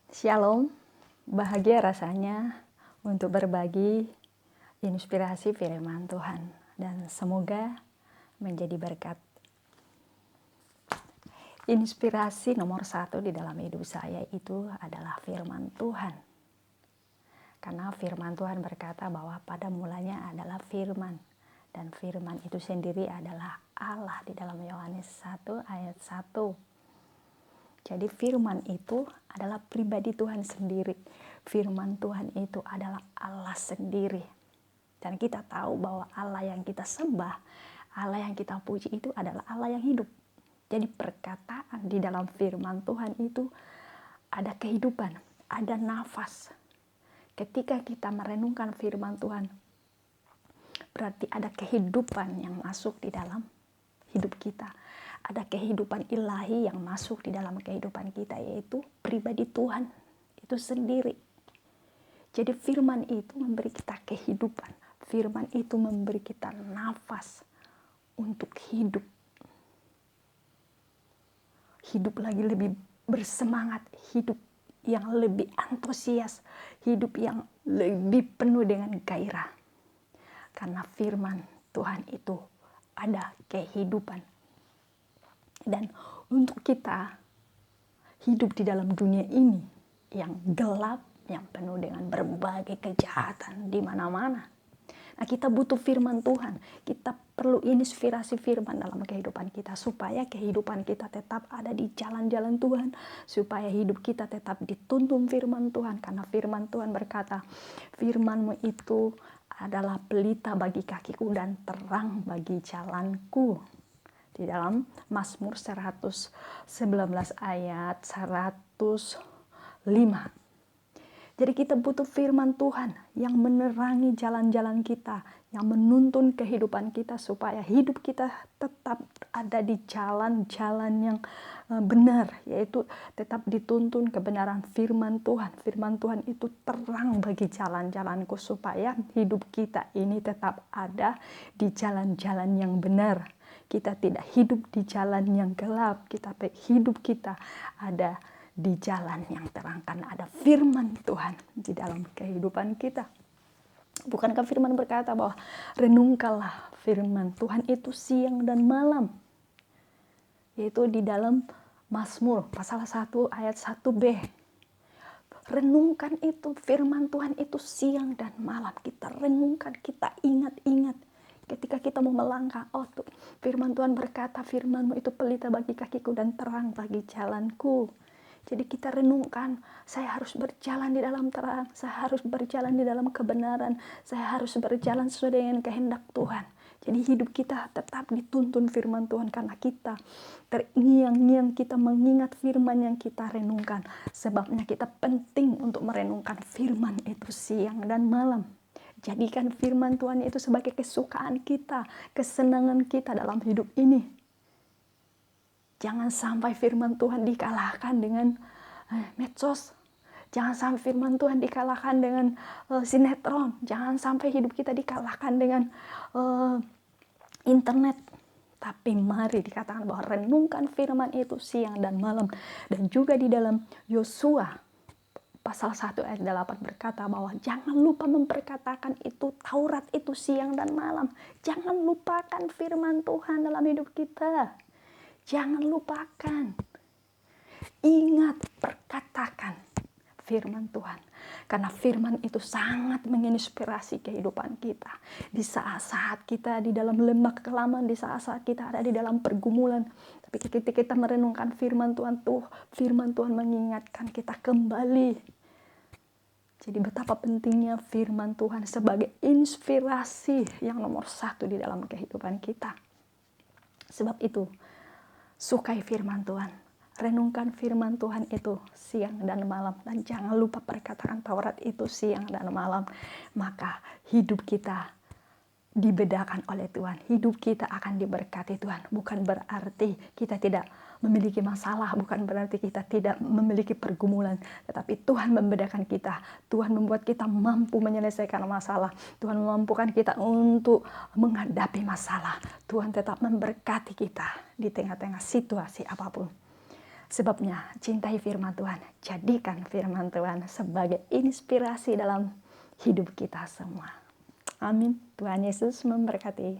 Shalom, bahagia rasanya untuk berbagi inspirasi firman Tuhan dan semoga menjadi berkat. Inspirasi nomor 1 di dalam hidup saya itu adalah firman Tuhan. Karena firman Tuhan berkata bahwa pada mulanya adalah firman. Dan firman itu sendiri adalah Allah di dalam Yohanes 1 ayat 1. Jadi firman itu adalah pribadi Tuhan sendiri. Firman Tuhan itu adalah Allah sendiri. Dan kita tahu bahwa Allah yang kita sembah, Allah yang kita puji itu adalah Allah yang hidup. Jadi perkataan di dalam firman Tuhan itu ada kehidupan, ada nafas. Ketika kita merenungkan firman Tuhan, berarti ada kehidupan yang masuk di dalam hidup kita. Ada kehidupan ilahi yang masuk di dalam kehidupan kita, yaitu pribadi Tuhan itu sendiri. Jadi firman itu memberi kita kehidupan. Firman itu memberi kita nafas untuk hidup. Hidup lagi lebih bersemangat, hidup yang lebih antusias, hidup yang lebih penuh dengan gairah. Karena firman Tuhan itu ada kehidupan. Dan untuk kita hidup di dalam dunia ini yang gelap, yang penuh dengan berbagai kejahatan di mana-mana. Nah, kita butuh firman Tuhan. Kita perlu inspirasi firman dalam kehidupan kita supaya kehidupan kita tetap ada di jalan-jalan Tuhan, supaya hidup kita tetap dituntun firman Tuhan. Karena firman Tuhan berkata, firman-Mu itu adalah pelita bagi kakiku dan terang bagi jalanku. Di dalam Mazmur 119 ayat 105. Jadi kita butuh firman Tuhan yang menerangi jalan-jalan kita, yang menuntun kehidupan kita supaya hidup kita tetap ada di jalan-jalan yang benar, yaitu tetap dituntun kebenaran firman Tuhan. Firman Tuhan itu terang bagi jalan-jalanku supaya hidup kita ini tetap ada di jalan-jalan yang benar. Kita tidak hidup di jalan yang gelap, hidup kita ada di jalan yang terang karena ada firman Tuhan di dalam kehidupan kita. Bukankah firman berkata bahwa renungkanlah firman Tuhan itu siang dan malam, yaitu di dalam Mazmur pasal 1 ayat 1b. Renungkan itu firman Tuhan itu siang dan malam. Kita renungkan, kita ingat-ingat. Ketika kita mau melangkah, tuh, firman Tuhan berkata, firman-Mu itu pelita bagi kakiku dan terang bagi jalanku. Jadi kita renungkan, saya harus berjalan di dalam terang, saya harus berjalan di dalam kebenaran, saya harus berjalan sesuai dengan kehendak Tuhan. Jadi hidup kita tetap dituntun firman Tuhan karena kita terngiang-ngiang, kita mengingat firman yang kita renungkan. Sebabnya kita penting untuk merenungkan firman itu siang dan malam. Jadikan firman Tuhan itu sebagai kesukaan kita, kesenangan kita dalam hidup ini. Jangan sampai firman Tuhan dikalahkan dengan medsos. Jangan sampai firman Tuhan dikalahkan dengan sinetron. Jangan sampai hidup kita dikalahkan dengan internet. Tapi mari dikatakan bahwa renungkan firman itu siang dan malam. Dan juga di dalam Yosua pasal 1 ayat 8 berkata bahwa jangan lupa memperkatakan itu Taurat itu siang dan malam. Jangan lupakan firman Tuhan dalam hidup kita. Jangan lupakan. Ingat, perkatakan firman Tuhan. Karena firman itu sangat menginspirasi kehidupan kita. Di saat-saat kita di dalam lembah kekelaman, di saat-saat kita ada di dalam pergumulan. Tapi ketika kita merenungkan firman Tuhan, firman Tuhan mengingatkan kita kembali. Jadi betapa pentingnya firman Tuhan sebagai inspirasi yang nomor 1 di dalam kehidupan kita. Sebab itu, sukai firman Tuhan. Renungkan firman Tuhan itu siang dan malam. Dan jangan lupa perkataan Taurat itu siang dan malam. Maka hidup kita dibedakan oleh Tuhan. Hidup kita akan diberkati Tuhan. Bukan berarti kita tidak memiliki masalah, bukan berarti kita tidak memiliki pergumulan, tetapi Tuhan membedakan kita. Tuhan membuat kita mampu menyelesaikan masalah. Tuhan memampukan kita untuk menghadapi masalah. Tuhan tetap memberkati kita di tengah-tengah situasi apapun. Sebabnya, cintai firman Tuhan. Jadikan firman Tuhan sebagai inspirasi dalam hidup kita semua. Amin. Tuhan Yesus memberkati.